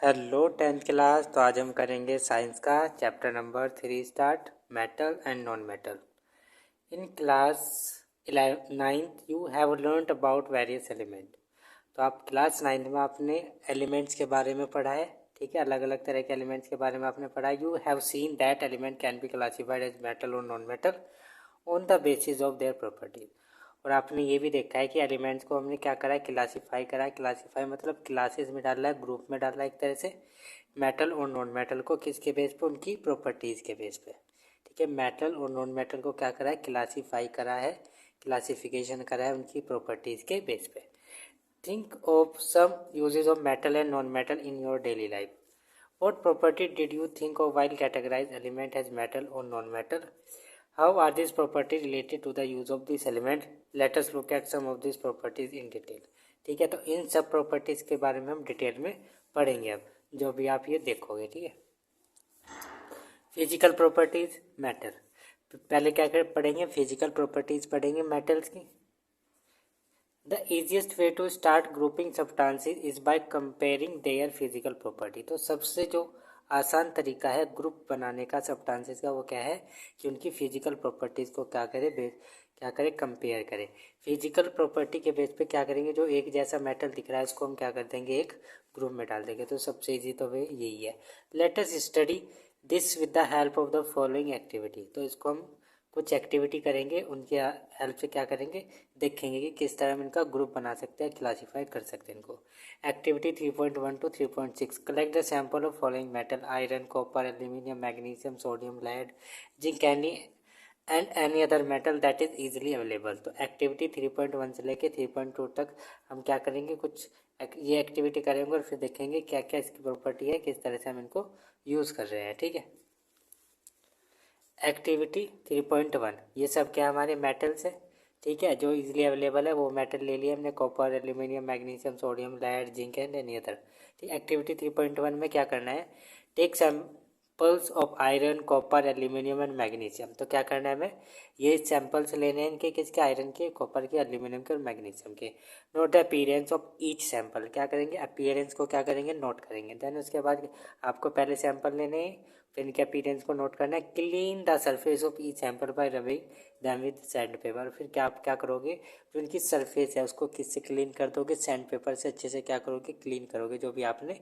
Hello tenth class. तो आज हम करेंगे साइंस का chapter number 3 start metal and non metal. In class 9th you have learned about various element. तो आप क्लास 9th में आपने एलिमेंट्स के बारे में पढ़ा है, ठीक है। अलग अलग तरह के एलिमेंट्स के बारे में आपने पढ़ा है। You have seen that element can be classified as metal और non metal on the basis of their properties. और आपने ये भी देखा है कि एलिमेंट्स को हमने क्या करा है, क्लासीफाई करा है। क्लासीफाई मतलब क्लासेस में डाला है, ग्रुप में डाला है एक तरह से। मेटल और नॉन मेटल को किसके बेस पे, उनकी प्रॉपर्टीज़ के बेस पे, ठीक है। मेटल और नॉन मेटल को क्या करा है, क्लासीफाई करा है, क्लासिफिकेशन करा है उनकी प्रॉपर्टीज़ के बेस पे। Think of some usages of metal and non metal in your daily life. What property did you think of while categorize element as metal or non-metal? How are these properties related to the use of this element? Let us look at some of these properties in detail. ठीक है, तो इन सब properties के बारे में हम detail में पढ़ेंगे अब, जो भी आप ये देखोगे, ठीक है। फिजिकल प्रॉपर्टीज मेटल, पहले क्या कर पढ़ेंगे, फिजिकल प्रॉपर्टीज पढ़ेंगे मेटल्स की। The easiest way to start grouping substances is by comparing their physical property। तो सबसे जो आसान तरीका है ग्रुप बनाने का सब्सटेंसेस का, वो क्या है कि उनकी फिजिकल प्रॉपर्टीज़ को क्या करें कंपेयर करें। फिजिकल प्रॉपर्टी के बेस पे क्या करेंगे, जो एक जैसा मेटल दिख रहा है उसको हम क्या कर देंगे, एक ग्रुप में डाल देंगे। तो सबसे ईजी तो वे यही है। Let us study this with the help of the following activity. तो इसको हम कुछ एक्टिविटी करेंगे, उनके हेल्प से क्या करेंगे, देखेंगे कि किस तरह हम इनका ग्रुप बना सकते हैं, क्लासीफाई कर सकते हैं इनको। Activity 3.1 to 3.6। Collect the sample of following metal iron copper aluminium magnesium sodium lead zinc and any other metal that is easily available. तो एक्टिविटी 3.1 से लेके 3.2 तक हम क्या करेंगे, कुछ ये एक्टिविटी करेंगे और फिर देखेंगे क्या क्या इसकी प्रॉपर्टी है, किस तरह से हम इनको यूज़ कर रहे हैं, ठीक है। एक्टिविटी 3.1, ये सब क्या हमारे मेटल्स है, ठीक है। जो इजीली अवेलेबल है वो मेटल ले लिए हमने, copper aluminium magnesium sodium lead zinc and any other. ठीक, एक्टिविटी 3.1 में क्या करना है, take samples of iron copper aluminium and magnesium. तो क्या करना है हमें, ये सैंपल्स लेने हैं इनके, किसके, आयरन के, कॉपर के, एल्यूमिनियम के और मैग्नीशियम के। Note the appearance of each sample. क्या करेंगे, अपीयरेंस को क्या करेंगे, नोट करेंगे। देन उसके बाद आपको पहले सैंपल लेने हैं, फिर इनके अपीयरेंस को नोट करना है। Clean the surface of each sample bye rubbing them with sand paper. फिर क्या आप क्या करोगे, जो इनकी सरफेस है उसको किससे क्लीन कर दोगे, सैंड पेपर से अच्छे से क्या करोगे, क्लीन करोगे, जो भी आपने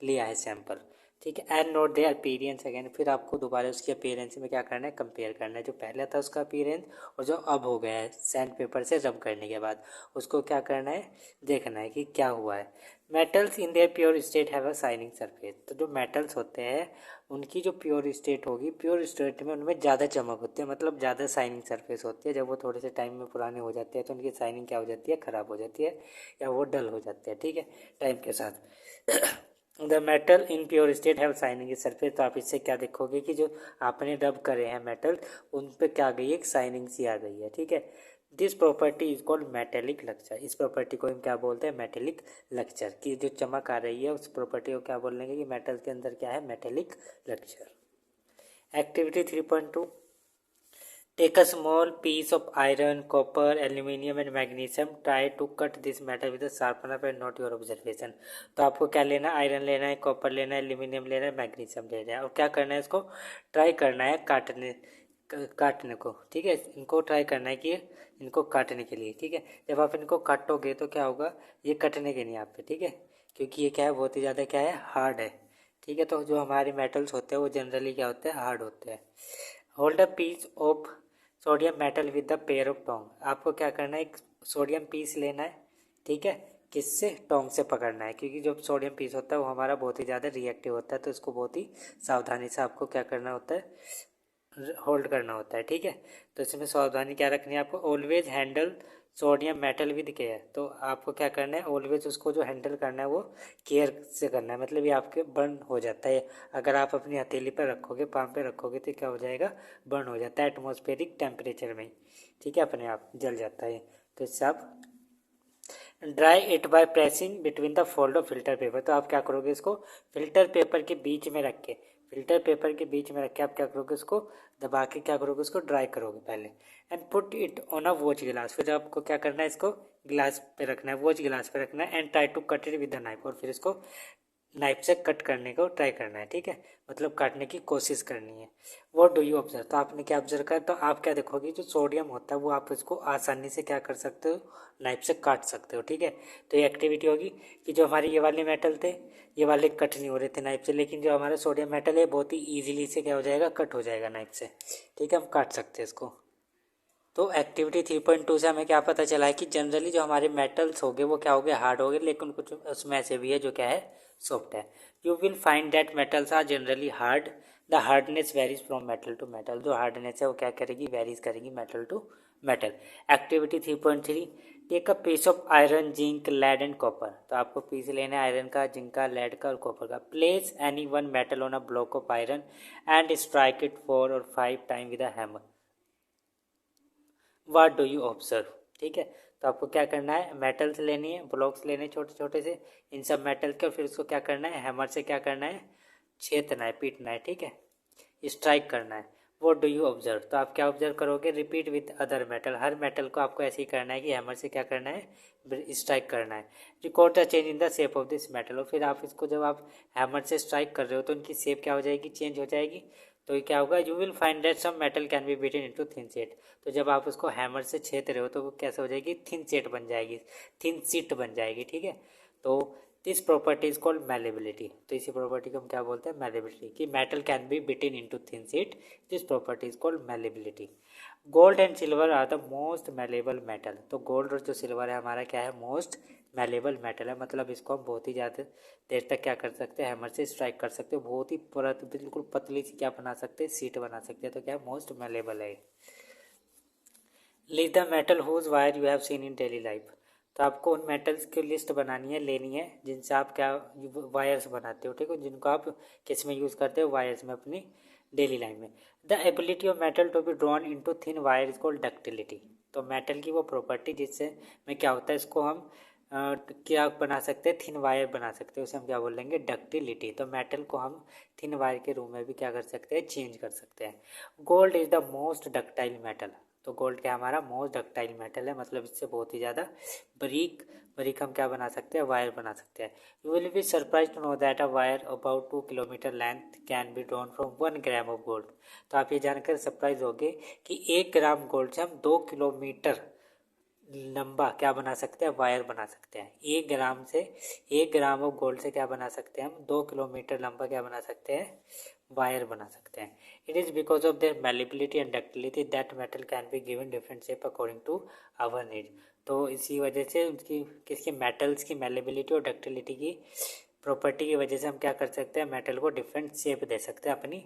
लिया है सैंपल, ठीक है। And note their appearance again. फिर आपको दोबारा उसकी अपीयरेंस में क्या करना है, कंपेयर करना है, जो पहले था उसका अपीयरेंस और जो अब हो गया है सैंड पेपर से रब करने के बाद, उसको क्या करना है, देखना है कि क्या हुआ है। Metals in their pure state have a shining surface. तो जो मेटल्स होते हैं उनकी जो प्योर स्टेट होगी, प्योर स्टेट में उनमें ज़्यादा चमक होती है, मतलब ज़्यादा शाइनिंग सरफेस होती है। जब वो थोड़े से टाइम में पुराने हो जाते हैं तो उनकी शाइनिंग क्या हो जाती है, ख़राब हो जाती है या वो डल हो जाते हैं, ठीक है, टाइम के साथ। The metal in pure state have shining surface. तो आप इससे क्या देखोगे कि जो आपने रब करे हैं मेटल, उन पे क्या आ गई है, एक शाइनिंग सी आ गई है, ठीक है। This property is called metallic lustre. इस प्रॉपर्टी को हम क्या बोलते हैं, मेटेलिक लक्चर। की जो चमक आ रही है उस प्रॉपर्टी को क्या बोलेंगे कि मेटल के अंदर क्या है, metallic lustre. Activity 3.2, take a small piece of iron copper aluminium and magnesium, try to cut this metal with sharpener and note your observation. तो आपको क्या लेना है, आयरन लेना है, कॉपर लेना है, एल्यूमिनियम लेना है, मैग्नीशियम लेना है, और क्या करना है, इसको ट्राई करना है काटने को, ठीक है। इनको ट्राई करना है कि इनको काटने के लिए, ठीक है। जब आप इनको काटोगे तो क्या होगा, ये कटने के नहीं आप पे, ठीक है, क्योंकि ये क्या है, बहुत ही ज़्यादा क्या है, हार्ड है, ठीक है। तो जो हमारे मेटल्स होते हैं वो जनरली क्या होते हैं, हार्ड होते हैं। Hold a piece of sodium metal with the pair of tong. आपको क्या करना है, एक सोडियम पीस लेना है, ठीक है, किससे, टोंग से पकड़ना है, क्योंकि जो सोडियम पीस होता है वो हमारा बहुत ही ज़्यादा रिएक्टिव होता है, तो इसको बहुत ही सावधानी से आपको क्या करना होता है, होल्ड करना होता है, ठीक है। तो इसमें सावधानी क्या रखनी है आपको, always handle sodium metal with care. तो आपको क्या करना है, ऑलवेज उसको जो हैंडल करना है वो केयर से करना है, मतलब ये आपके बर्न हो जाता है। अगर आप अपनी हथेली पर रखोगे, पाम पे रखोगे तो क्या हो जाएगा, बर्न हो जाता है एटमॉस्फेरिक टेम्परेचर में, ठीक है, अपने आप जल जाता है। तो इससे आप dry it by pressing between the fold of filter paper. तो आप क्या करोगे, इसको फिल्टर पेपर के बीच में रख के, फिल्टर पेपर के बीच में रख के आप क्या करोगे, उसको दबा के क्या करोगे, उसको ड्राई करोगे पहले। And put it on a watch गिलास। फिर आपको क्या करना है, इसको गिलास पे रखना है, वॉच गिलास पे रखना है। And try to cut it with the knife. और फिर इसको नाइफ से कट करने को ट्राई करना है, ठीक है, मतलब काटने की कोशिश करनी है। व्हाट डू यू ऑब्जर्व, तो आपने क्या ऑब्जर्व करा, तो आप क्या देखोगे, जो सोडियम होता है वो आप इसको आसानी से क्या कर सकते हो, नाइफ से काट सकते हो, ठीक है। तो ये एक्टिविटी होगी कि जो हमारे ये वाले मेटल थे, ये वाले कट नहीं हो रहे थे नाइफ से, लेकिन जो हमारा सोडियम मेटल है बहुत ही ईजिली से क्या हो जाएगा, कट हो जाएगा नाइफ से, ठीक है, हम काट सकते हैं इसको। तो एक्टिविटी 3.2 से हमें क्या पता चला है कि जनरली जो हमारे मेटल्स हो गए वो क्या हो गए, हार्ड हो गए, लेकिन कुछ उसमें ऐसे भी है जो क्या है, सॉफ्ट है। You will find that metals are generally hard, the hardness varies from metal to metal, जो हार्डनेस है वो क्या करेगी, वेरीज करेगी metal to metal. Activity 3.3, take a piece of iron, zinc, lead and copper, तो आपको piece लेना है आयरन का, जिंक का, लेड का और कॉपर का। Place any one metal on a block of iron and strike it 4 और 5 time with a hammer. What do you observe, ठीक है। तो आपको क्या करना है, मेटल्स लेनी है, ब्लॉक्स लेने छोटे छोटे से, इन सब मेटल के, और फिर उसको क्या करना है, हैमर से क्या करना है, छेदना है, पीटना है, ठीक है, स्ट्राइक करना है। वॉट डू यू ऑब्जर्व, तो आप क्या ऑब्जर्व करोगे, repeat with other metal, her metal को आपको ऐसे ही करना है कि हैमर से क्या करना है, स्ट्राइक करना है। Record the change in the shape of this metal, और फिर आप इसको जब आप हैमर से स्ट्राइक कर रहे हो तो इनकी शेप क्या हो जाएगी, चेंज हो जाएगी। तो ये क्या होगा, you will find that some metal can be beaten into thin sheet, तो जब आप उसको हैमर से छेद रहे हो तो वो कैसे हो जाएगी, थिन शीट बन जाएगी, थिन शीट बन जाएगी, ठीक है। तो this property is called malleability, तो इसी प्रॉपर्टी को हम क्या बोलते हैं, मैलेबिलिटी, कि metal can be beaten into thin sheet, this property is called malleability. Gold and silver are the most malleable metal, तो गोल्ड और जो सिल्वर है हमारा क्या है, मोस्ट मैलेबल मेटल है, मतलब इसको हम बहुत ही ज़्यादा देर तक क्या कर सकते हैं, हैमर से स्ट्राइक कर सकते हो, बहुत ही परत बिल्कुल पतली सी क्या बना सकते हैं, सीट बना सकते हैं, तो क्या मोस्ट मैलेबल है। List the metal whose wire you have seen in daily life, तो आपको उन मेटल्स की लिस्ट बनानी है, लेनी है, जिनसे आप क्या वायर्स बनाते हो, ठीक है, जिनको आप किस में यूज़ करते हो, वायर्स में, अपनी डेली लाइफ में। The ability of metal to be drawn into thin wire is called ductility, तो मेटल की वो प्रॉपर्टी जिससे में क्या होता है, इसको हम क्या बना सकते हैं, थिन वायर बना सकते हैं, उसे हम क्या बोलेंगे, डक्टिलिटी। तो मेटल को हम थिन वायर के रूप में भी क्या कर सकते हैं, चेंज कर सकते हैं। Gold is the most ductile metal, तो गोल्ड क्या हमारा मोस्ट डक्टाइल मेटल है, मतलब इससे बहुत ही ज़्यादा बारीक बारीक हम क्या बना सकते हैं, वायर बना सकते हैं। You will be surprise to know that a wire about 2 kilometre length can be drawn from 1 gram of gold, तो आप ये जानकर सरप्राइज होगे कि 1 ग्राम गोल्ड से हम 2 किलोमीटर लंबा क्या बना सकते हैं, वायर बना सकते हैं। 1 ग्राम से, 1 ग्राम ऑफ गोल्ड से क्या बना सकते हैं हम, 2 किलोमीटर लंबा क्या बना सकते हैं, वायर बना सकते हैं। It is because of their malleability and ductility that metal can be given different shape according to our need, तो इसी वजह से उनकी किसकी, मेटल्स की मैलिबिलिटी और डक्टिलिटी की प्रॉपर्टी की वजह से हम क्या कर सकते हैं, मेटल को डिफरेंट शेप दे सकते हैं अपनी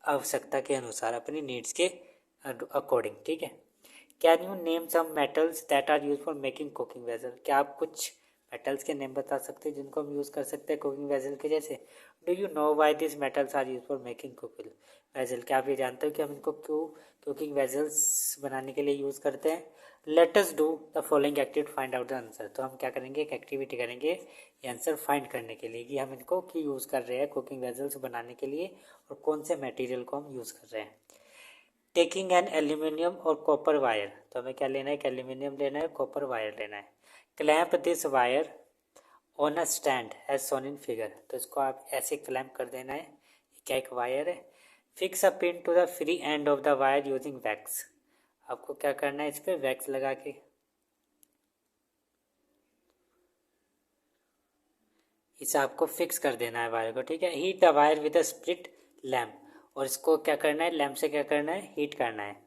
आवश्यकता के अनुसार, अपनी नीड्स के अकॉर्डिंग, ठीक है। Can you name some metals that are use for making cooking vessel, क्या आप कुछ मेटल्स के नेम बता सकते हैं जिनको हम यूज़ कर सकते हैं कुकिंग वेजल के जैसे। Do you know why this metals are use for making cooking vessel, क्या आप ये जानते हो कि हम इनको क्यों कुकिंग वेजल्स बनाने के लिए यूज़ करते हैं। Let us do the following activity find out the answer, तो हम क्या करेंगे, एक एक्टिविटी करेंगे ये आंसर फाइंड करने के लिए कि हम इनको क्यों यूज़ कर रहे हैं कुकिंग वेजल्स बनाने के लिए, और कौन से मटेरियल को हम यूज़ कर रहे हैं। टेकिंग एन एल्यूमिनियम और कॉपर वायर, तो हमें क्या लेना है, एक एल्यूमिनियम लेना है, कॉपर वायर लेना है। Clamp this wire on a stand as shown in figure, तो इसको आप ऐसे क्लैंप कर देना है, क्या एक वायर है। Fix a pin to the free end of the wire using wax, आपको क्या करना है, इस पर वैक्स लगा के इसे आपको फिक्स कर देना है वायर को, ठीक है। Heat the wire with a split lamp, और इसको क्या करना है, लैम्प से क्या करना है, हीट करना है।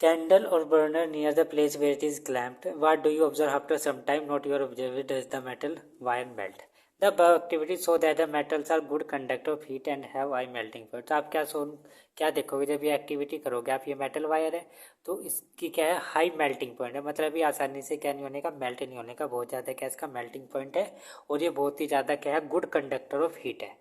Candle or burner near the place where it is clamped. What do you observe after some time? Not your observation does the metal wire melt. The above activities show that the metals are good conductor of heat and have high melting point. तो आप क्या देखोगे जब ये activity करोगे आप, ये metal wire है तो इसकी क्या है, हाई मेल्टिंग पॉइंट है, मतलब ये आसानी से क्या नहीं होने का, मेल्ट नहीं होने का, बहुत ज़्यादा क्या इसका मेल्टिंग पॉइंट है, और ये बहुत ही ज़्यादा क्या है, गुड कंडक्टर ऑफ हीट है,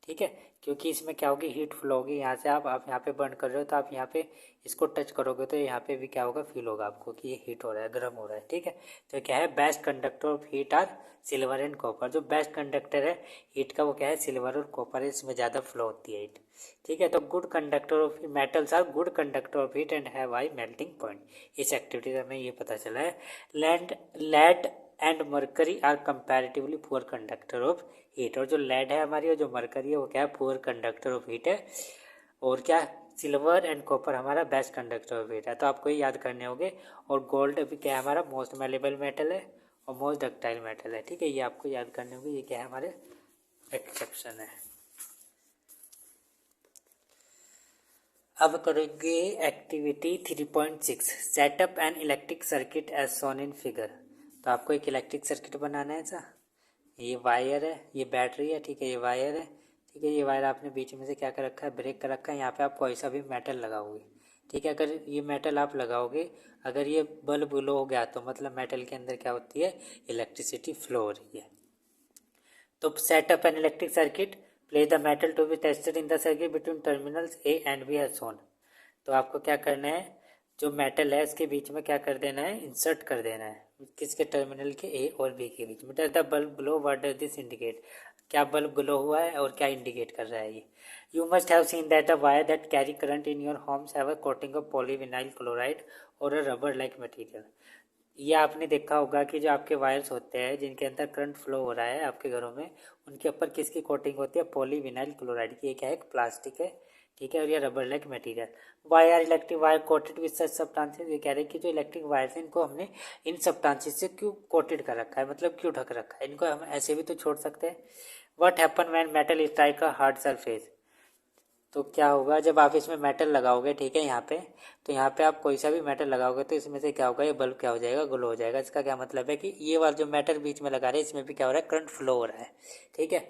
ठीक है। क्योंकि इसमें क्या होगी, हीट फ्लो होगी, यहाँ से आप यहाँ पे बर्न कर रहे हो तो आप यहाँ पे इसको टच करोगे तो यहाँ पे भी क्या होगा, फील होगा आपको कि ये हीट हो रहा है, गर्म हो रहा है, ठीक है। तो क्या है, best conductor of heat are silver and copper, जो बेस्ट कंडक्टर है हीट का वो क्या है, सिल्वर और कॉपर है, इसमें ज़्यादा फ्लो होती है हीट, ठीक है। तो good conductor of metals are good conductor of heat and have high melting point. इस एक्टिविटी से हमें ये पता चला है। Land lead and mercury are comparatively poor conductor of heat. और जो लेड है हमारी और जो मरकरी है वो क्या है, पुअर कंडक्टर ऑफ हीट है। और क्या, सिल्वर एंड कॉपर हमारा बेस्ट कंडक्टर ऑफ हीट है। तो आपको ये याद करने होंगे। और गोल्ड भी क्या है हमारा, मोस्ट मेलेबल मेटल है और मोस्ट डक्टाइल मेटल है। ठीक है, ये आपको याद करने होंगे, ये क्या है हमारे एक्सेप्शन है। अब करेंगे activity 3.6 set up an electric circuit as shown in figure. तो आपको एक इलेक्ट्रिक सर्किट बनाना है ऐसा, ये वायर है, ये बैटरी है, ठीक है, ये वायर है, ठीक है, ये वायर आपने बीच में से क्या कर रखा है, ब्रेक कर रखा है। यहाँ पे आप कोई सा भी मेटल लगाओगे, ठीक है। अगर ये मेटल आप लगाओगे, अगर ये बल्ब ग्लो हो गया तो मतलब मेटल के अंदर क्या होती है, इलेक्ट्रिसिटी फ्लो हो रही है। तो set up an electric circuit, place the metal to be tested in the circuit between terminals A and B as shown. तो आपको क्या करना है, जो मेटल है इसके बीच में क्या कर देना है, इंसर्ट कर देना है, किसके, टर्मिनल के ए और बी के बीच में। Does the bulb glow, what does this indicate, क्या बल्ब ग्लो हुआ है और क्या इंडिकेट कर रहा है ये। You must have seen that the wire that carry current in your homes have a coating of polyvinyl chloride और अ रबर लाइक मटेरियल। ये आपने देखा होगा कि जो आपके वायर्स होते हैं जिनके अंदर करंट फ्लो हो रहा है आपके घरों में, उनके ऊपर किसकी कोटिंग होती है, पॉलीविनाइल क्लोराइड की। ये क्या है, एक प्लास्टिक है, ठीक है, और ये rubber like material. Why are electric wire coated with such substances, ये कह रहे हैं कि जो इलेक्ट्रिक वायर्स हैं इनको हमने इन सब्सटेंसेस से क्यों कोटेड कर रखा है, मतलब क्यों ढक रखा है, इनको हम ऐसे भी तो छोड़ सकते हैं। What happen when metal strike a hard surface. तो क्या होगा जब आप इसमें मेटल लगाओगे, ठीक है, यहाँ पे, तो यहाँ पे आप कोई सा भी मेटल लगाओगे तो इसमें से क्या होगा, ये बल्ब क्या हो जाएगा, ग्लो हो जाएगा। इसका क्या मतलब है कि ये वाला जो मेटल बीच में लगा रहे हैं इसमें भी क्या हो रहा है, करंट फ्लो हो रहा है, ठीक है।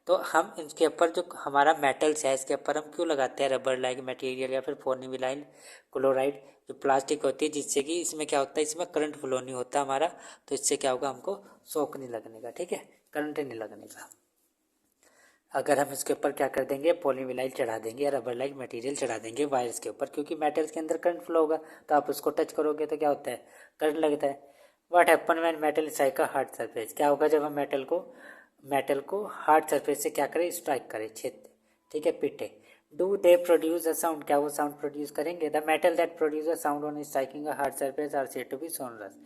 तो हम इसके ऊपर जो हमारा मेटल्स है इसके ऊपर हम क्यों लगाते हैं रबर लाइक मटेरियल या फिर पॉलीविनाइल क्लोराइड, जो प्लास्टिक होती है, जिससे कि इसमें क्या होता है, इसमें करंट फ्लो नहीं होता हमारा, तो इससे क्या होगा, हमको शॉक नहीं लगने का, ठीक है, करंट नहीं लगने का। अगर हम इसके ऊपर क्या कर देंगे, पॉलीविनाइल चढ़ा देंगे या रबर लाइक मटेरियल चढ़ा देंगे वायर्स के ऊपर, क्योंकि मेटल्स के अंदर करंट फ्लो होगा, तो आप उसको टच करोगे तो क्या होता है, करंट लगता है। What happen when metal strike a hard surface, क्या होगा जब हम मेटल को हार्ड सरफेस से क्या करें, स्ट्राइक करें, छेद, ठीक है, पीटे। Do they produce a sound, क्या वो साउंड प्रोड्यूस करेंगे। The metal that produce a sound on striking a hard surface are said to be sonorous.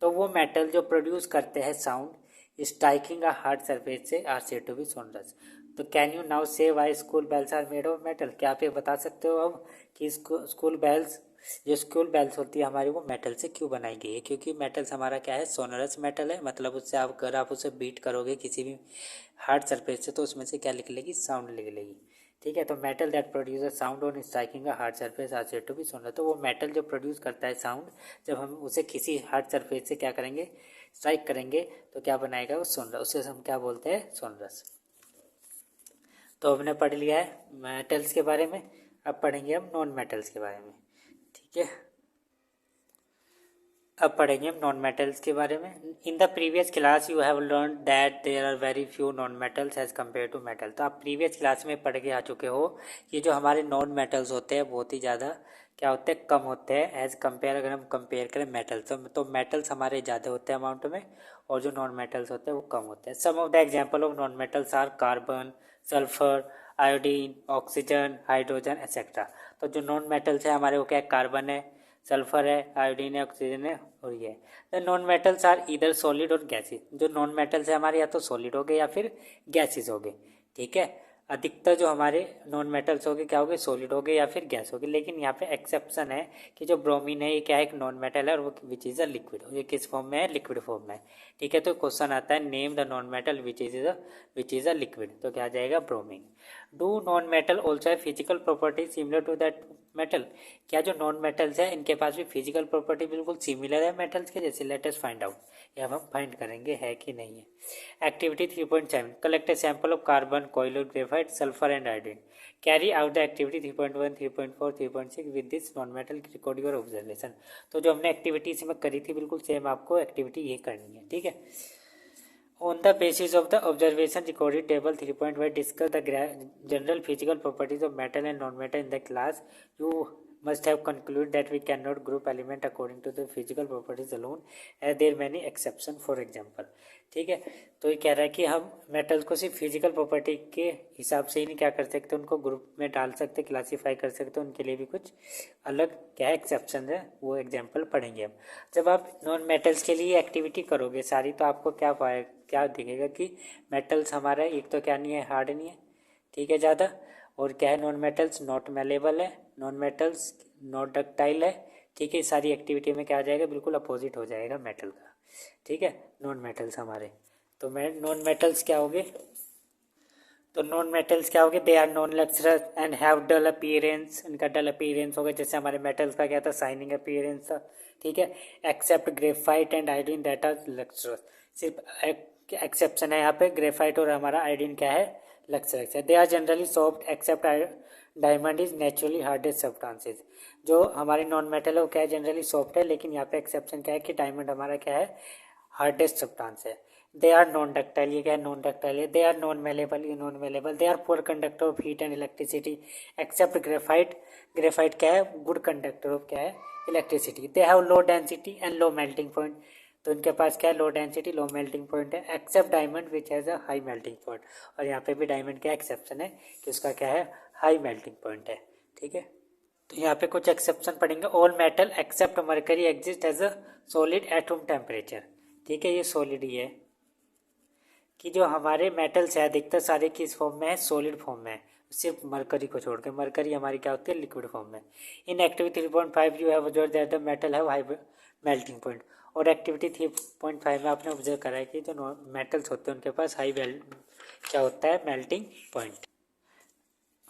तो वो मेटल जो प्रोड्यूस करते हैं sound striking a hard surface से are said to be sonorous. तो can you now say why school bells are made of metal, क्या आप ये बता सकते हो अब कि स्कूल बेल्स, जो स्कूल बेल्स होती है हमारी, वो मेटल से क्यों बनाई गई है। क्योंकि मेटल्स हमारा क्या है, सोनरस मेटल है, मतलब उससे आप अगर आप उसे बीट करोगे किसी भी हार्ड सरफेस से तो उसमें से क्या निकलेगी, साउंड निकलेगी, ठीक है। तो metal that produce sound on striking a hard surface are said to be sonorous. तो वो मेटल जो प्रोड्यूस करता है साउंड, जब हम उसे किसी हार्ड सरफेस से क्या करेंगे, स्ट्राइक करेंगे, तो क्या बनाएगा वो, सोनर, उसे हम क्या बोलते हैं, सोनरस। तो हमने पढ़ लिया है मेटल्स के बारे में, अब पढ़ेंगे हम नॉन मेटल्स के बारे में, ठीक है। अब पढ़ेंगे हम नॉन मेटल्स के बारे में। In the previous class you have learn that there are very few non metals as compare to metal. तो आप प्रीवियस क्लास में पढ़ के आ चुके हो कि जो हमारे नॉन मेटल्स होते हैं बहुत ही ज़्यादा क्या होते हैं, कम होते हैं एज कम्पेयर, अगर हम कंपेयर करें मेटल्स तो मेटल्स हमारे ज़्यादा होते हैं अमाउंट में और जो नॉन मेटल्स होते हैं वो कम होते हैं। Some of the example of non metals are carbon, sulphur, iodine, oxygen, hydrogen etcetera. तो जो नॉन मेटल्स है हमारे वो क्या है, कार्बन है, सल्फर है, आयोडीन है, ऑक्सीजन है और ये है। द नॉन मेटल्स आर इधर सॉलिड और गैसेस। जो नॉन मेटल्स है हमारे या तो सॉलिड हो गए या फिर गैसेस हो गए, ठीक है। अधिकतर जो हमारे नॉन मेटल्स हो गए क्या हो गए, सॉलिड हो गए या फिर गैस हो गए। लेकिन यहाँ पे एक्सेप्शन है कि जो ब्रोमीन है ये क्या है, एक नॉन मेटल है और वो विच इज़ अ लिक्विड, ये किस फॉर्म में है, लिक्विड फॉर्म में है, ठीक है। तो क्वेश्चन आता है name the non metal which is a liquid, तो क्या आ जाएगा, bromine. Do non metal also have physical property similar to that metal, क्या जो नॉन मेटल्स है इनके पास भी फिजिकल प्रॉपर्टी बिल्कुल सिमिलर है मेटल्स के जैसे, लेट अस फाइंड आउट, ये हम फाइंड करेंगे है कि नहीं है। Activity 3.7 collect a sample of carbon, coal, graphite, sulphur and iodine. Carry out the activity 3.1, 3.4, 3.6 with this non metal, record your observation. तो जो हमने एक्टिविटी इसमें करी थी बिल्कुल सेम आपको एक्टिविटी ये करनी है, ठीक है। On the basis of the observation recorded table 3.1 discuss the general physical properties of metal and non-metal in the class. You must have concluded that we cannot group element according to the physical properties alone as there many exception for example। ठीक है, तो ये कह रहा है कि हम metals को सिर्फ फिजिकल प्रॉपर्टी के हिसाब से ही नहीं क्या कर सकते, उनको ग्रुप में डाल सकते, क्लासीफाई कर सकते, उनके लिए भी कुछ अलग क्या एक्सेप्शन है, वो एग्जांपल पढ़ेंगे हम। जब आप नॉन मेटल्स के लिए एक्टिविटी करोगे सारी, तो आपको क्या दिखेगा कि मेटल्स हमारा एक तो क्या नहीं है, हार्ड नहीं है, ठीक है ज़्यादा, और क्या है, नॉन मेटल्स नॉट मेलेबल है, नॉन मेटल्स नॉट डक्टाइल है, ठीक है। सारी एक्टिविटी में क्या आ जाएगा, बिल्कुल अपोजिट हो जाएगा मेटल का, ठीक है, नॉन मेटल्स हमारे। तो नॉन मेटल्स क्या होगे, तो नॉन मेटल्स क्या होगे, they are non lustrous and have dull appearance, इनका डल अपीयरेंस होगा, जैसे हमारे मेटल्स का क्या था, शाइनिंग अपीयरेंस था, ठीक है। Except graphite and iodine that are lustrous, सिर्फ एक्सेप्शन है यहाँ पे, ग्रेफाइट और हमारा आयोडीन क्या है, लक्सरस है। They are generally soft except diamond is naturally hardest substances, जो हमारे नॉन मेटल है वो क्या है, जनरली सॉफ्ट है, लेकिन यहाँ पे एक्सेप्शन क्या है कि डायमंड हमारा क्या है, हार्डेस्ट सब्सटेंस है। दे आर नॉन डक्टाइल, ये क्या है, नॉन डक्टाइल है। दे आर नॉन मेलेबल, ये non malleable. They are poor conductor of heat and electricity except graphite, graphite क्या है, गुड कंडक्टर ऑफ क्या है, electricity. They have low density and low melting point, तो इनके पास क्या है, low density low melting point है। Except diamond which has a high melting point, और यहाँ पे भी डायमंड का एक्सेप्शन है कि उसका क्या है, हाई मेल्टिंग पॉइंट है, ठीक है। तो यहाँ पे कुछ एक्सेप्शन पढ़ेंगे। All metal except mercury exist as a solid at room temperature, ठीक है, ये सॉलिड ही है कि जो हमारे मेटल्स है अधिकतर सारे किस फॉर्म में है, सॉलिड फॉर्म में है, सिर्फ मरकरी को छोड़ के। मरकरी हमारी क्या होती है, लिक्विड फॉर्म में। In activity 3.5 you have observe that the metal have high melting point, और एक्टिविटी 3.5 में आपने ऑब्जर्व करा है कि जो मेटल्स होते हैं उनके पास हाई क्या होता है, melting point.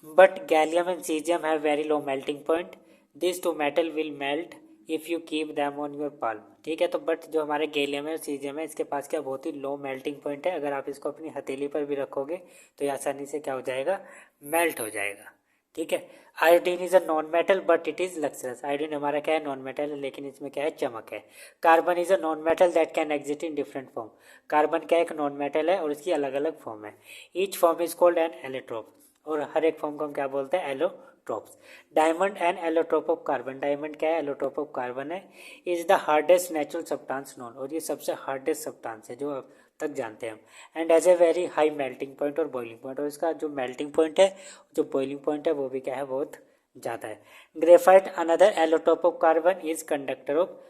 But gallium and caesium have very low melting point, this two metal will melt if you keep them on your palm, ठीक है। तो बट जो हमारे गैलियम है और सीजियम है, इसके पास क्या बहुत ही लो मेल्टिंग पॉइंट है, अगर आप इसको अपनी हथेली पर भी रखोगे तो ये आसानी से क्या हो जाएगा, मेल्ट हो जाएगा, ठीक है। Iodine is a non metal but it is lustrous, iodine हमारा क्या है, नॉन मेटल है, लेकिन इसमें क्या है, चमक है। Carbon is a non metal that can exist in different form, carbon क्या एक नॉन मेटल है और इसकी अलग अलग फॉर्म है। Each form is called an allotrope, और हर एक फॉर्म को हम क्या बोलते हैं, allotropes. Diamond and allotrope of carbon, diamond क्या है, एलोट्रोप ऑफ कार्बन है। Is the hardest natural substance known, और ये सबसे हार्डेस्ट सब्सटेंस है जो अब तक जानते हैं हम। And as a very high melting point और बॉइलिंग पॉइंट, और इसका जो मेल्टिंग पॉइंट है, जो बॉइलिंग पॉइंट है, वो भी क्या है, बहुत ज़्यादा है। Graphite another allotrope of carbon is conductor of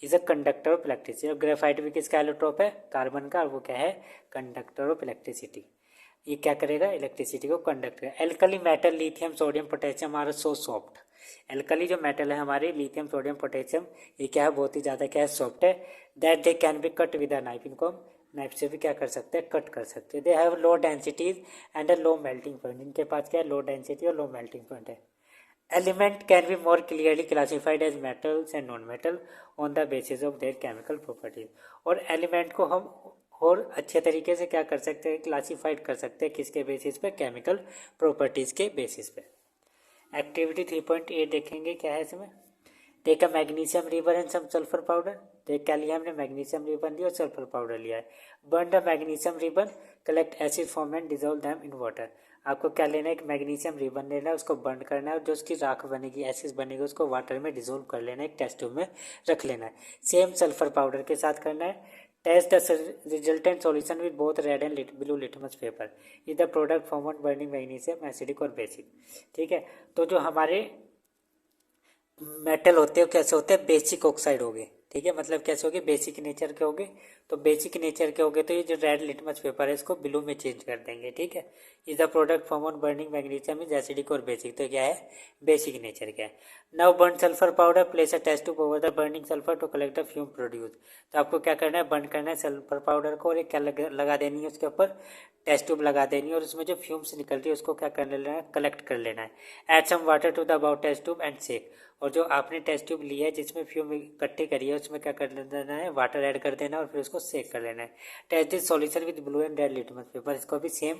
is a conductor of electricity, और ग्रेफाइट भी किसका एलोट्रोप है, कार्बन का, और वो क्या है, कंडक्टर ऑफ इलेक्ट्रिसिटी। ये क्या करेगा, इलेक्ट्रिसिटी को कंडक्ट करेगा। Alkali metal lithium sodium potassium are so soft, alkali जो मेटल है हमारे लिथियम सोडियम पोटेशियम, ये क्या है, बहुत ही ज़्यादा क्या है, सॉफ्ट है। That they can be cut with a knife, इनको हम नाइफ से भी क्या कर सकते हैं, कट कर सकते हैं। They have low densities and a low melting point, इनके पास क्या है, लो डेंसिटी और लो मेल्टिंग पॉइंट है। Element can be more clearly classified as metals and non metal on the basis of their chemical properties, और element को हम और अच्छे तरीके से क्या कर सकते हैं, क्लासीफाइड कर सकते हैं, किसके बेसिस पे, केमिकल प्रॉपर्टीज के बेसिस पे। एक्टिविटी 3.8 देखेंगे, क्या है इसमें। Take a magnesium ribbon and some sulphur powder, तो क्या लिया हमने, मैग्नीशियम रिबन लिया और सल्फर पाउडर लिया है। Burn the magnesium ribbon, collect acid form and dissolve them in water, आपको क्या लेना है, एक मैग्नीशियम रिबन लेना है, उसको बर्न करना है, और जो उसकी राख बनेगी, एसिड बनेगी, उसको वाटर में डिजोल्व कर लेना है, एक टेस्ट ट्यूब में रख लेना है। सेम सल्फर पाउडर के साथ करना है। Test the resultant solution with both red and blue litmus paper, is the product form on burning magnesium acidic और बेसिक, ठीक है। तो जो हमारे मेटल होते हैं कैसे होते हैं, बेसिक ऑक्साइड हो गए, ठीक है, मतलब कैसे हो गए, बेसिक नेचर के हो गए। तो बेसिक नेचर के हो गए तो ये जो रेड लिटमस पेपर है इसको ब्लू में चेंज कर देंगे, ठीक है। Is the product form on burning magnesium is acidic और बेसिक, तो क्या है, बेसिक नेचर क्या है। Now burn sulphur powder, place a test tube over the burning sulphur to collect the fume produce, तो आपको क्या करना है, बर्न करना है सल्फर पाउडर को, और एक क्या लगा देनी है उसके ऊपर, टेस्ट ट्यूब लगा देनी है, और उसमें जो फ्यूम्स निकल रही है उसको क्या कर लेना है, कलेक्ट कर लेना है। Add some water to the about test tube and shake, और जो आपने टेस्ट ट्यूब लिया है जिसमें फ्यूम इकट्ठी करी है उसमें क्या कर देना है, वाटर ऐड कर देना है, और फिर उसको सेक कर लेना है। Test this solution with blue and red litmus paper, इसको भी सेम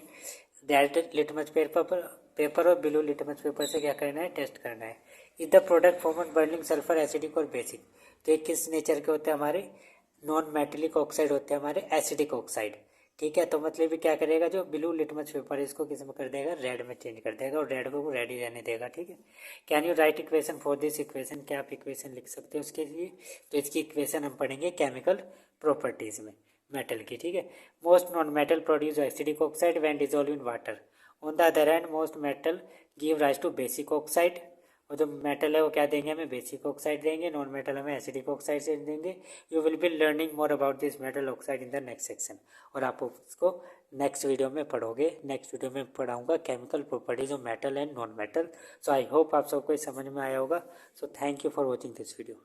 रेड लिटमस पेपर और ब्लू लिटमस पेपर से क्या करना है, टेस्ट करना है। Is the product form on burning sulphur acidic और बेसिक, तो ये किस नेचर के होते हैं, हमारे नॉन मेटेलिक ऑक्साइड होते हैं, हमारे एसिडिक ऑक्साइड, ठीक है। तो मतलब ये क्या करेगा, जो ब्लू लिटमस पेपर है इसको किस में कर देगा, रेड में चेंज कर देगा, और रेड को वो रेड ही रहने देगा। ठीक है। Can you right equation for this equation, क्या आप इक्वेशन लिख सकते हो उसके लिए। तो इसकी इक्वेशन हम पढ़ेंगे केमिकल प्रॉपर्टीज में मेटल की। ठीक है। Most non metal produce acidic oxide when dissolve in water. On the other hand most metal give rise to basic oxide. और जो मेटल है वो क्या देंगे हमें, बेसिक ऑक्साइड देंगे, नॉन मेटल हमें एसिडिक ऑक्साइड से देंगे। You will be learning more about this metal oxide in the next section. और आप उसको नेक्स्ट वीडियो में पढ़ोगे। नेक्स्ट वीडियो में पढ़ाऊंगा chemical properties of metal and non metal. So I hope आप सबको समझ में आया होगा। So thank you for watching this video.